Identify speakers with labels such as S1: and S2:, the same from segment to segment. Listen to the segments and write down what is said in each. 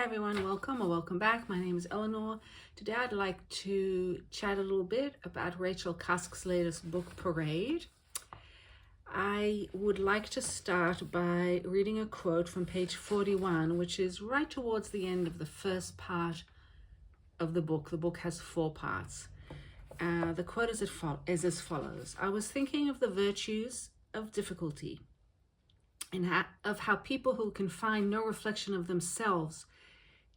S1: Hi everyone, welcome or welcome back. My name is Eleanor. Today I'd like to chat a little bit about Rachel Cusk's latest book, Parade. I would like to start by reading a quote from page 41, which is right towards the end of the first part of the book. The book has 4 parts. The quote is as follows. I was thinking of the virtues of difficulty and of how people who can find no reflection of themselves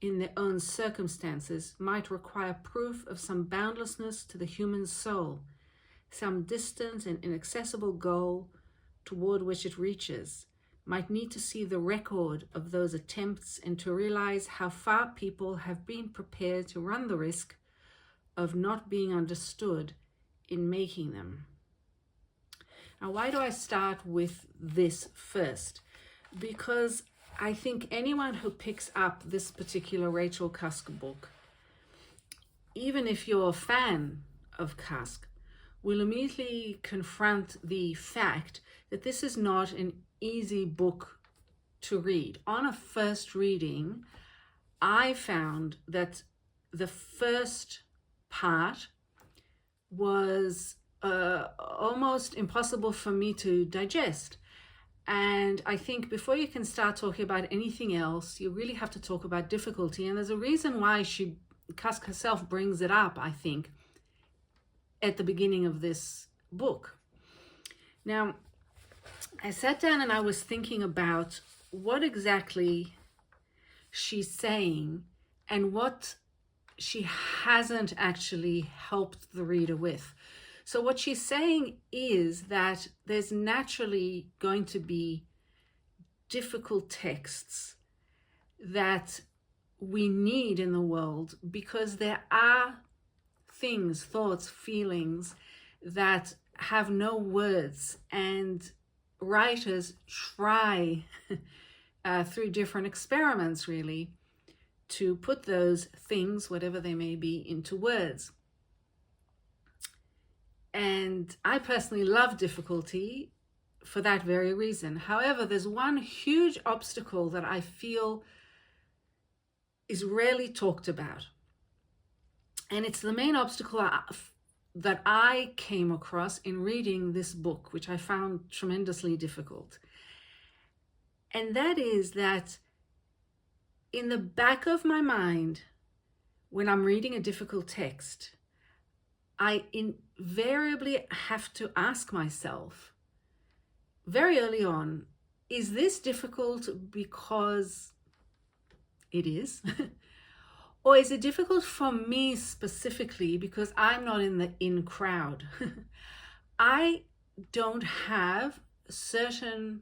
S1: in their own circumstances might require proof of some boundlessness to the human soul, some distant and inaccessible goal toward which it reaches, might need to see the record of those attempts and to realize how far people have been prepared to run the risk of not being understood in making them. Now, why do I start with this first? Because I think anyone who picks up this particular Rachel Cusk book, even if you're a fan of Cusk, will immediately confront the fact that this is not an easy book to read. On a first reading, I found that the first part was almost impossible for me to digest. And I think before you can start talking about anything else, you really have to talk about difficulty. And there's a reason why Cusk herself brings it up, I think, at the beginning of this book. Now, I sat down and I was thinking about what exactly she's saying and what she hasn't actually helped the reader with. So what she's saying is that there's naturally going to be difficult texts that we need in the world because there are things, thoughts, feelings that have no words, and writers try through different experiments really to put those things, whatever they may be, into words. And I personally love difficulty for that very reason. However, there's one huge obstacle that I feel is rarely talked about. And it's the main obstacle that I came across in reading this book, which I found tremendously difficult. And that is that in the back of my mind, when I'm reading a difficult text, I invariably have to ask myself very early on, is this difficult because it is? Or is it difficult for me specifically because I'm not in the in crowd? I don't have certain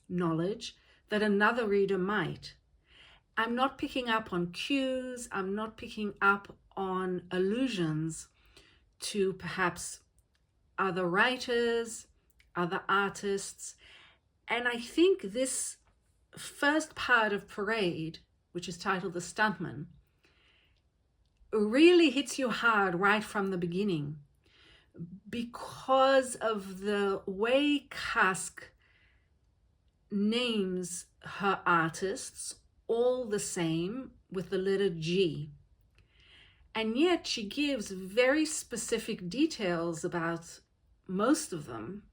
S1: knowledge that another reader might. I'm not picking up on cues. I'm not picking up on allusions to perhaps other writers, other artists. And I think this first part of Parade, which is titled The Stuntman, really hits you hard right from the beginning because of the way Cusk names her artists all the same with the letter G. And yet she gives very specific details about most of them.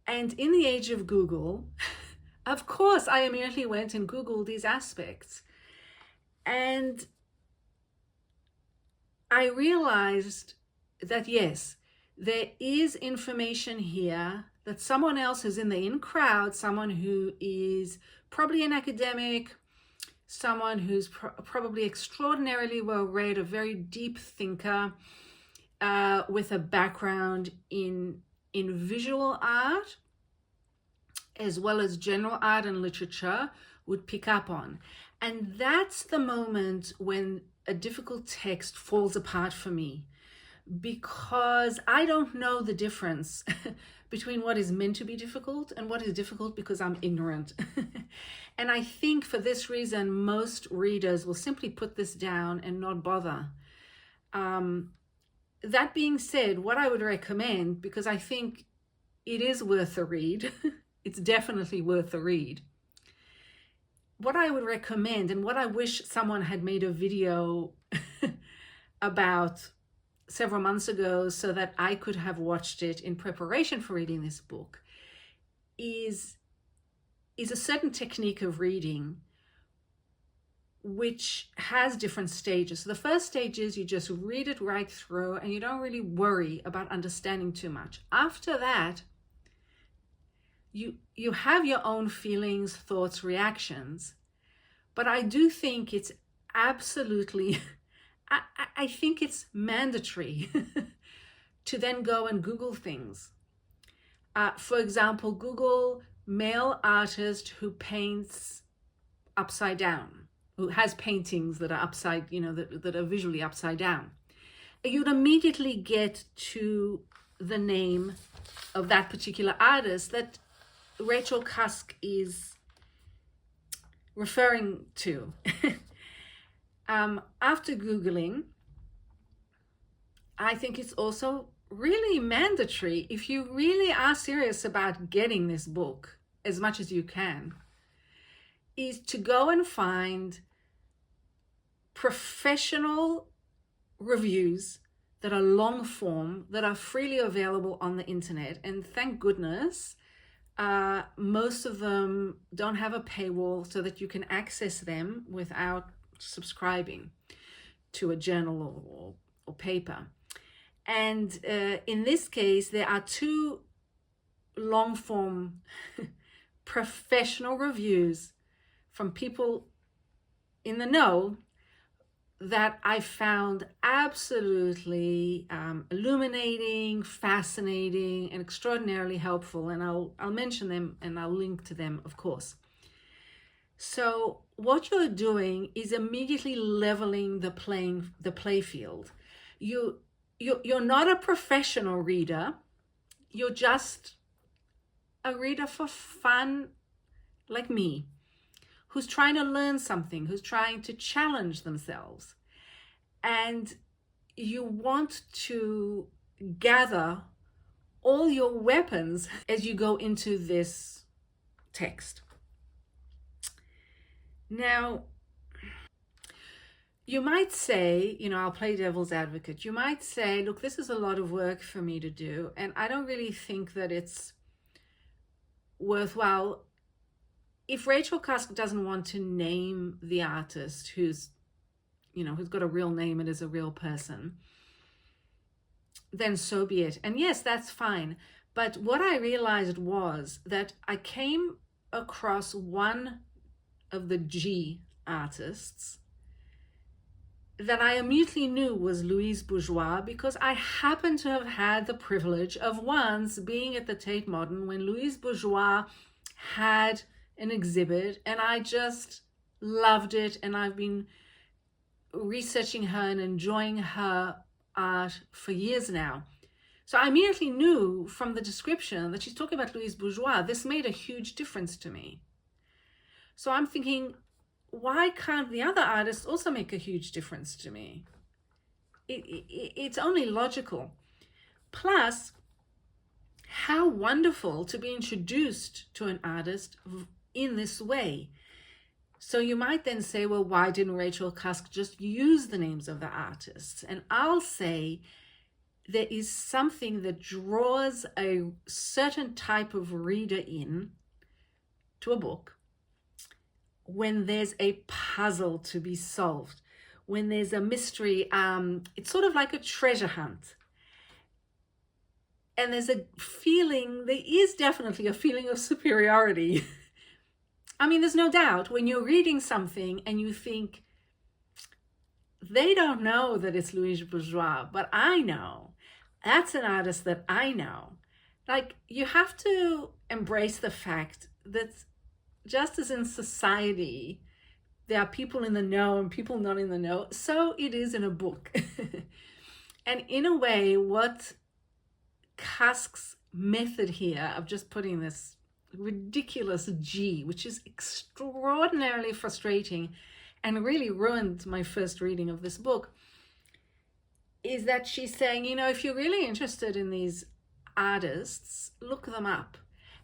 S1: And in the age of Google, of course, I immediately went and Googled these aspects. And I realized that, yes, there is information here that someone else who's in the in crowd, someone who is probably an academic, someone who's probably extraordinarily well read, a very deep thinker with a background in visual art as well as general art and literature would pick up on. And that's the moment when a difficult text falls apart for me, because I don't know the difference between what is meant to be difficult and what is difficult because I'm ignorant. And I think for this reason, most readers will simply put this down and not bother. That being said, what I would recommend, because I think it is worth a read, it's definitely worth a read. what I would recommend, and what I wish someone had made a video about several months ago so that I could have watched it in preparation for reading this book, is a certain technique of reading which has different stages. So the first stage is you just read it right through and you don't really worry about understanding too much. After that, you have your own feelings, thoughts, reactions, but I do think it's absolutely, I think it's mandatory to then go and Google things. For example, Google male artist who paints upside down, who has paintings that are upside, that are visually upside down. You'd immediately get to the name of that particular artist that Rachel Cusk is referring to. After Googling, I think it's also really mandatory, if you really are serious about getting this book as much as you can, is to go and find professional reviews that are long form, that are freely available on the internet. And thank goodness, most of them don't have a paywall so that you can access them without subscribing to a journal or paper. And in this case, there are two long form professional reviews from people in the know that I found absolutely illuminating, fascinating, and extraordinarily helpful. And I'll mention them and I'll link to them, of course. So what you're doing is immediately leveling the play field. You're not a professional reader. You're just a reader for fun, like me, who's trying to learn something, who's trying to challenge themselves. And you want to gather all your weapons as you go into this text. Now, you might say, I'll play devil's advocate. You might say, look, this is a lot of work for me to do, and I don't really think that it's worthwhile. If Rachel Cusk doesn't want to name the artist who's got a real name and is a real person, then so be it. And yes, that's fine. But what I realized was that I came across one of the G artists that I immediately knew was Louise Bourgeois, because I happened to have had the privilege of once being at the Tate Modern when Louise Bourgeois had an exhibit, and I just loved it, and I've been researching her and enjoying her art for years now. So I immediately knew from the description that she's talking about Louise Bourgeois. This made a huge difference to me. So I'm thinking, why can't the other artists also make a huge difference to me? It's only logical. Plus, how wonderful to be introduced to an artist in this way. So you might then say, well, why didn't Rachel Cusk just use the names of the artists? And I'll say there is something that draws a certain type of reader in to a book when there's a puzzle to be solved, when there's a mystery. It's sort of like a treasure hunt. And there's a feeling, there is definitely a feeling of superiority. I mean, there's no doubt when you're reading something and you think, they don't know that it's Louise Bourgeois, but I know. That's an artist that I know. Like, you have to embrace the fact that just as in society, there are people in the know and people not in the know, so it is in a book. And in a way, what Cusk's method here of just putting this ridiculous G, which is extraordinarily frustrating and really ruined my first reading of this book, is that she's saying, if you're really interested in these artists, look them up.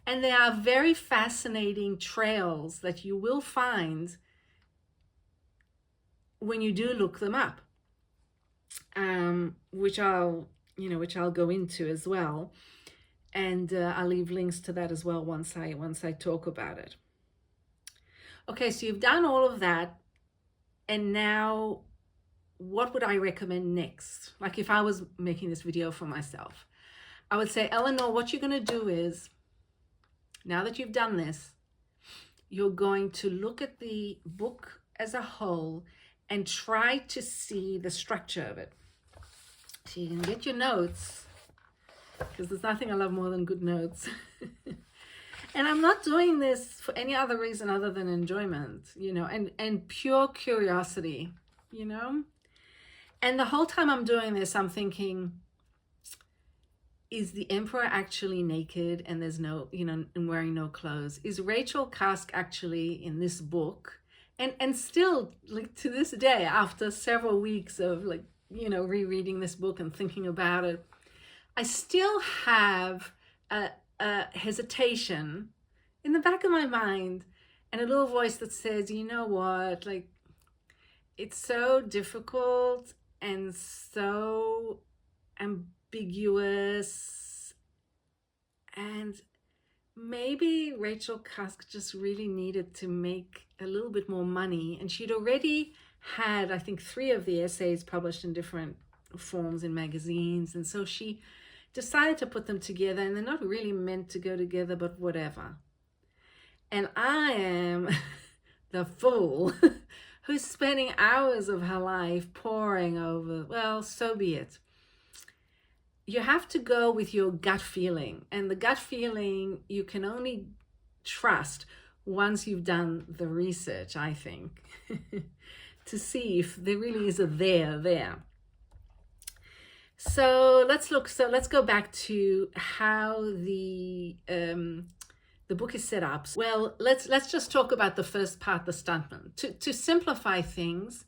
S1: And there are very fascinating trails that you will find when you do look them up, which I'll go into as well. And I'll leave links to that as well once I talk about it. Okay, so you've done all of that, and now what would I recommend next? Like if I was making this video for myself, I would say, Eleanor, what you're going to do is, now that you've done this, you're going to look at the book as a whole and try to see the structure of it. So you can get your notes, because there's nothing I love more than good notes. And I'm not doing this for any other reason other than enjoyment, and pure curiosity, And the whole time I'm doing this, I'm thinking, is the emperor actually naked and there's no, and wearing no clothes? Is Rachel Cusk actually in this book? And still, like to this day, after several weeks of rereading this book and thinking about it, I still have a hesitation in the back of my mind and a little voice that says, you know what, like it's so difficult and so ambiguous, and maybe Rachel Cusk just really needed to make a little bit more money, and she'd already had, I think, 3 of the essays published in different forms in magazines, and so she decided to put them together, and they're not really meant to go together, but whatever. And I am the fool who's spending hours of her life poring over, well, so be it. You have to go with your gut feeling, and the gut feeling you can only trust once you've done the research, I think, to see if there really is a there. So let's go back to how the book is set up. Well, let's just talk about the first part, the stuntman. To simplify things,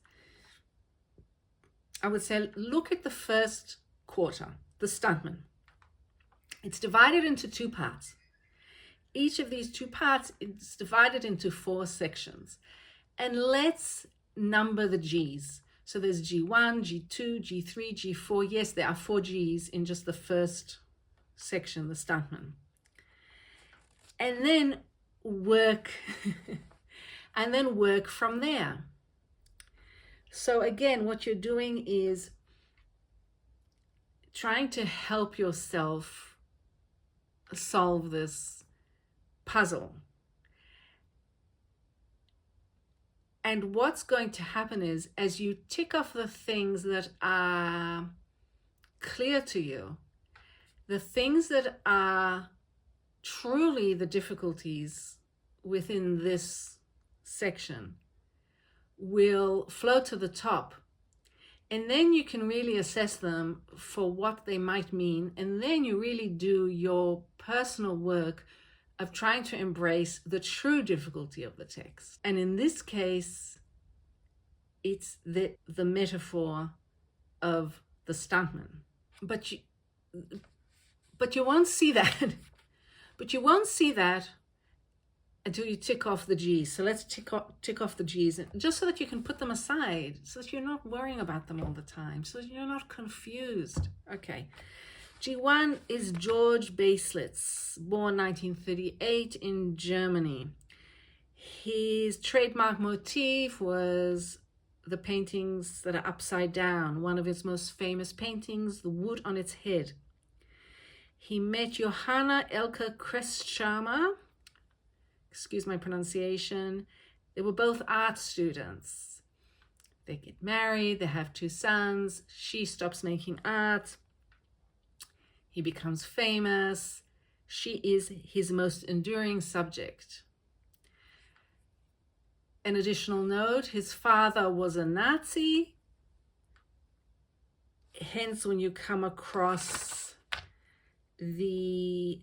S1: I would say look at the first quarter, the stuntman. It's divided into 2 parts. Each of these 2 parts is divided into 4 sections. And let's number the G's. So there's G1, G2, G3, G4. Yes, there are 4 G's in just the first section, the stuntman. And then work from there. So again, what you're doing is trying to help yourself solve this puzzle. And what's going to happen is, as you tick off the things that are clear to you, the things that are truly the difficulties within this section will float to the top. And then you can really assess them for what they might mean. And then you really do your personal work of trying to embrace the true difficulty of the text. And in this case, it's the metaphor of the stuntman. But you won't see that. But you won't see that until you tick off the G's. So let's tick off the G's, just so that you can put them aside, so that you're not worrying about them all the time, so that you're not confused. Okay. G1 is George Baselitz, born 1938 in Germany. His trademark motif was the paintings that are upside down. One of his most famous paintings, the wood on its head. He met Johanna Elke Krestschamer, excuse my pronunciation. They were both art students. They get married, they have 2 sons. She stops making art. He becomes famous. She is his most enduring subject. An additional note, his father was a Nazi. Hence, when you come across the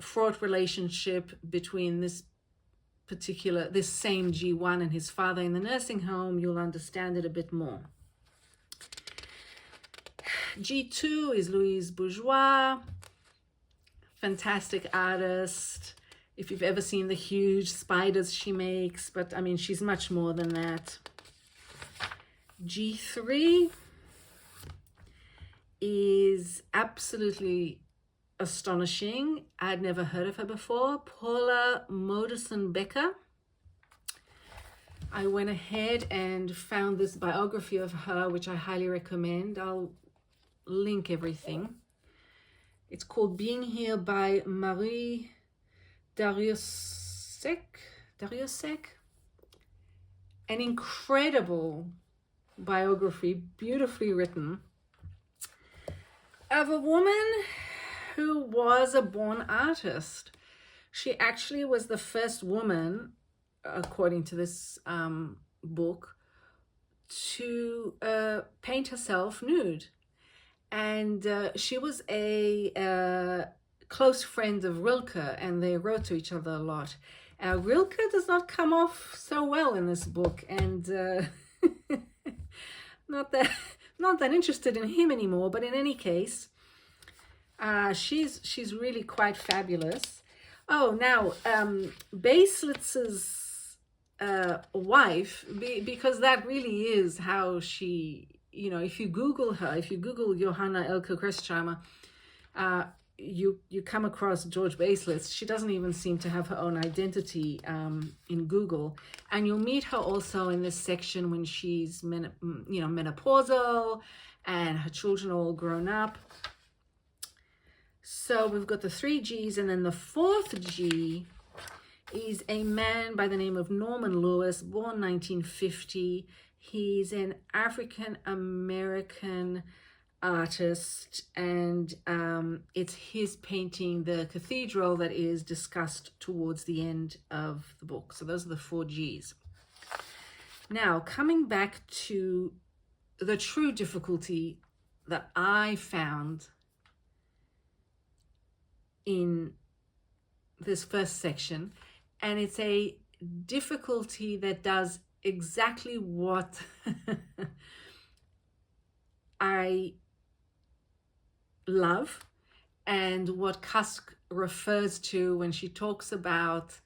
S1: fraught relationship between this same G1 and his father in the nursing home, you'll understand it a bit more. G2 is Louise Bourgeois, fantastic artist. If you've ever seen the huge spiders she makes, but I mean, she's much more than that. G3 is absolutely astonishing. I'd never heard of her before. Paula Modersohn Becker. I went ahead and found this biography of her, which I highly recommend. I'll link everything. It's called Being Here by Marie Darrieusseco. An incredible biography, beautifully written, of a woman who was a born artist. She actually was the first woman, according to this book, to paint herself nude. And she was a close friend of Rilke, and they wrote to each other a lot. Rilke does not come off so well in this book, and not that interested in him anymore. But in any case, she's really quite fabulous. Oh, now Baselitz' wife, because that really is how she, you know, if you Google her, if you Google Johanna Elke Krestheimer, you come across George Baselitz. She doesn't even seem to have her own identity in Google. And you'll meet her also in this section when she's menopausal and her children are all grown up. So we've got the 3 G's, and then the 4th G is a man by the name of Norman Lewis, born 1950. He's an African-American artist, and it's his painting, the Cathedral, that is discussed towards the end of the book. So those are the 4 G's. Now, coming back to the true difficulty that I found in this first section, and it's a difficulty that does exactly what I love and what Cusk refers to when she talks about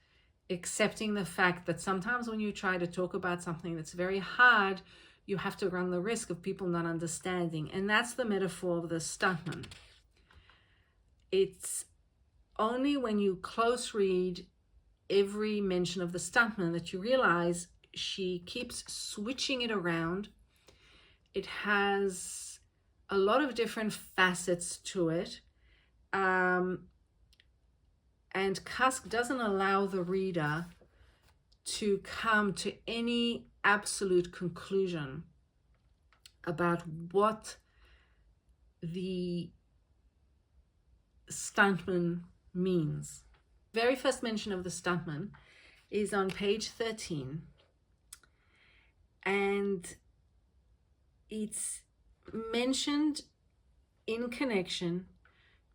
S1: accepting the fact that sometimes when you try to talk about something that's very hard, you have to run the risk of people not understanding. And that's the metaphor of the stuntman. It's only when you close read every mention of the stuntman that you realize she keeps switching it around. It has a lot of different facets to it. And Cusk doesn't allow the reader to come to any absolute conclusion about what the stuntman means. Very first mention of the stuntman is on page 13, and it's mentioned in connection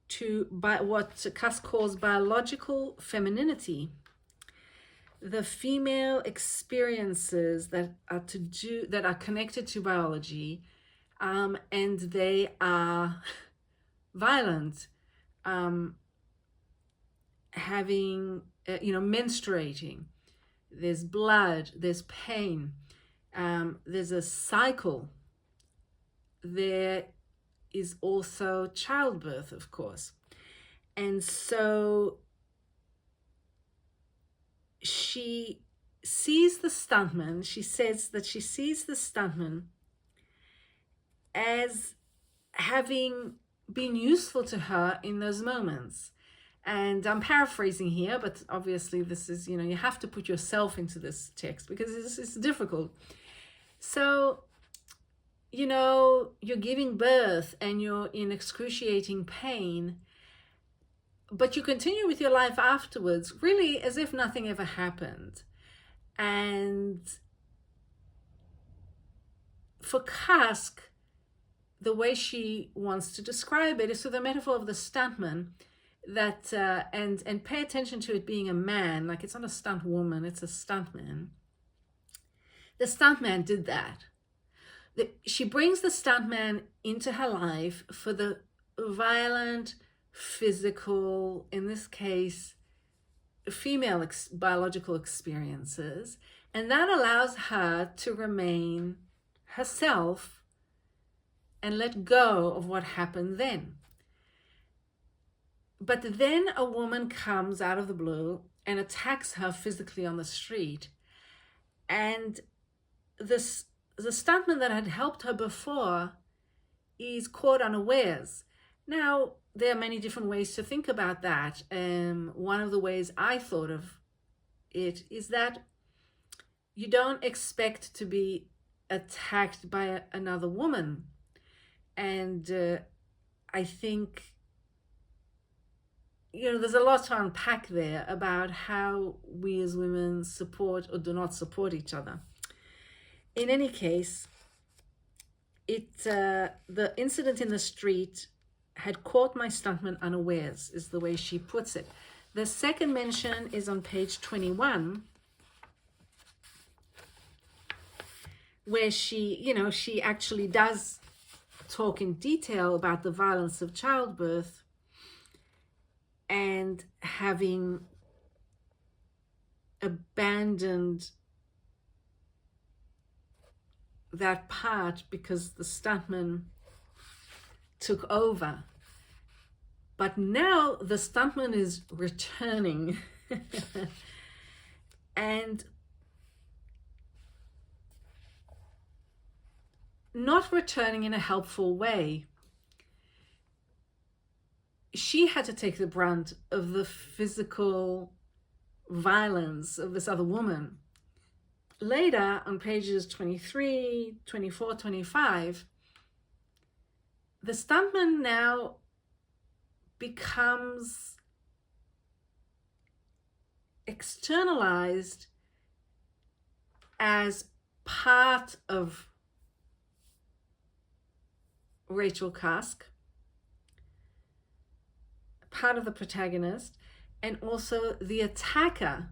S1: to what Cusk calls biological femininity, the female experiences that are connected to biology, and they are violent, having menstruating, there's blood, there's pain, there's a cycle, there is also childbirth, of course. And so she sees the stuntman, she says that she sees the stuntman as having been useful to her in those moments. And I'm paraphrasing here, but obviously this is, you have to put yourself into this text because it's difficult. So, you're giving birth and you're in excruciating pain, but you continue with your life afterwards, really as if nothing ever happened. And for Cusk, the way she wants to describe it is through the metaphor of the stuntman, that and pay attention to it being a man, like it's not a stunt woman, it's a stuntman. The stuntman did that. She brings the stuntman into her life for the violent physical, in this case, female biological experiences, and that allows her to remain herself and let go of what happened then. But then a woman comes out of the blue and attacks her physically on the street, and the stuntman that had helped her before is caught unawares. Now, there are many different ways to think about that. One of the ways I thought of it is that you don't expect to be attacked by another woman. And I think, there's a lot to unpack there about how we as women support or do not support each other. In any case, the incident in the street had caught my stuntman unawares, is the way she puts it. The second mention is on page 21, where she actually does talk in detail about the violence of childbirth and having abandoned that part because the stuntman took over. But now the stuntman is returning and not returning in a helpful way. She had to take the brunt of the physical violence of this other woman. Later, on pages 23, 24, 25, the stuntman now becomes externalized as part of Rachel Cusk, part of the protagonist, and also the attacker.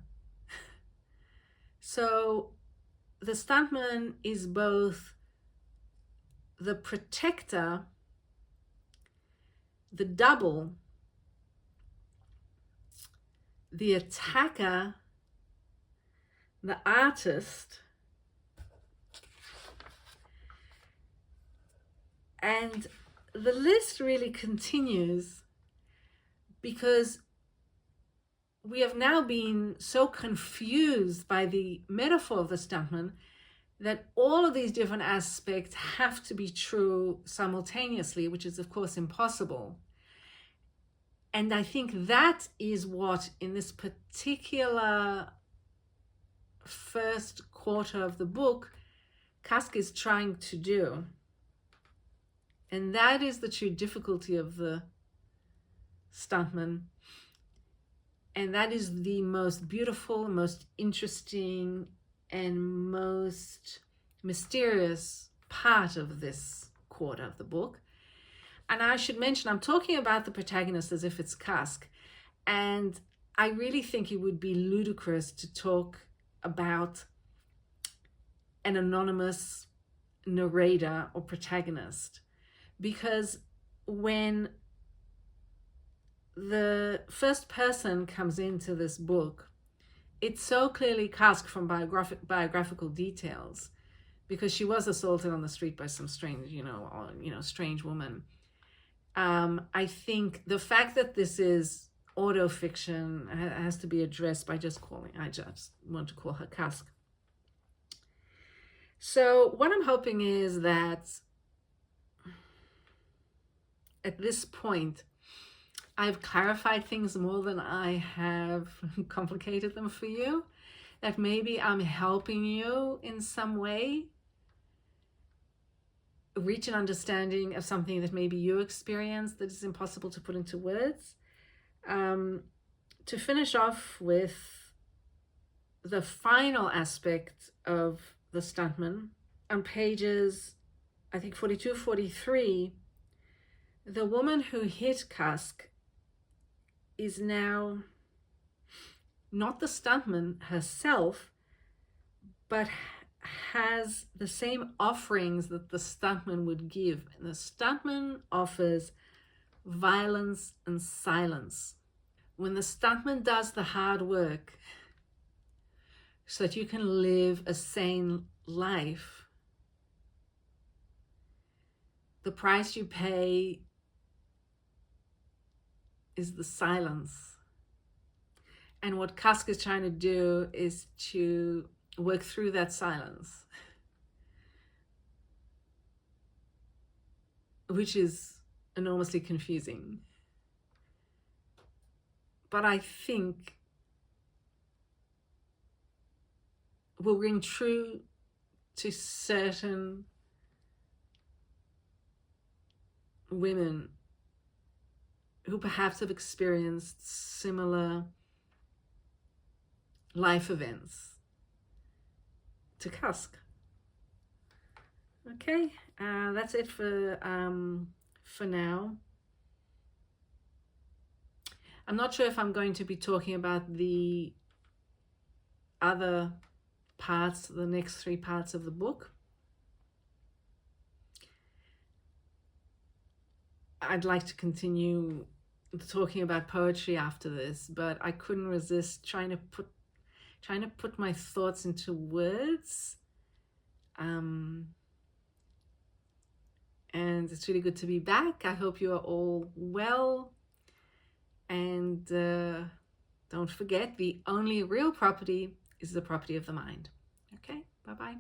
S1: So the stuntman is both the protector, the double, the attacker, the artist, and the list really continues because we have now been so confused by the metaphor of the stuntman that all of these different aspects have to be true simultaneously, which is of course impossible. And I think that is what in this particular first quarter of the book, Cusk is trying to do. And that is the true difficulty of the stuntman. And that is the most beautiful, most interesting, and most mysterious part of this quarter of the book. And I should mention, I'm talking about the protagonist as if it's Cusk. And I really think it would be ludicrous to talk about an anonymous narrator or protagonist. Because when the first person comes into this book, it's so clearly Cusk from biographical details, because she was assaulted on the street by some strange, strange woman. I think the fact that this is autofiction has to be addressed by I just want to call her Cusk. So what I'm hoping is that at this point, I've clarified things more than I have complicated them for you, that maybe I'm helping you in some way reach an understanding of something that maybe you experienced that is impossible to put into words. To finish off with the final aspect of the stuntman, on pages, I think 42, 43, the woman who hit Cusk is now not the stuntman herself, but has the same offerings that the stuntman would give. And the stuntman offers violence and silence. When the stuntman does the hard work so that you can live a sane life, the price you pay is the silence. And what Cusk is trying to do is to work through that silence, which is enormously confusing. But I think will ring true to certain women who perhaps have experienced similar life events to Cusk. Okay, that's it for now. I'm not sure if I'm going to be talking about the other parts, the next 3 parts of the book. I'd like to continue talking about poetry after this, but I couldn't resist trying to put my thoughts into words. And it's really good to be back. I hope you are all well. And don't forget, the only real property is the property of the mind. Okay, bye-bye.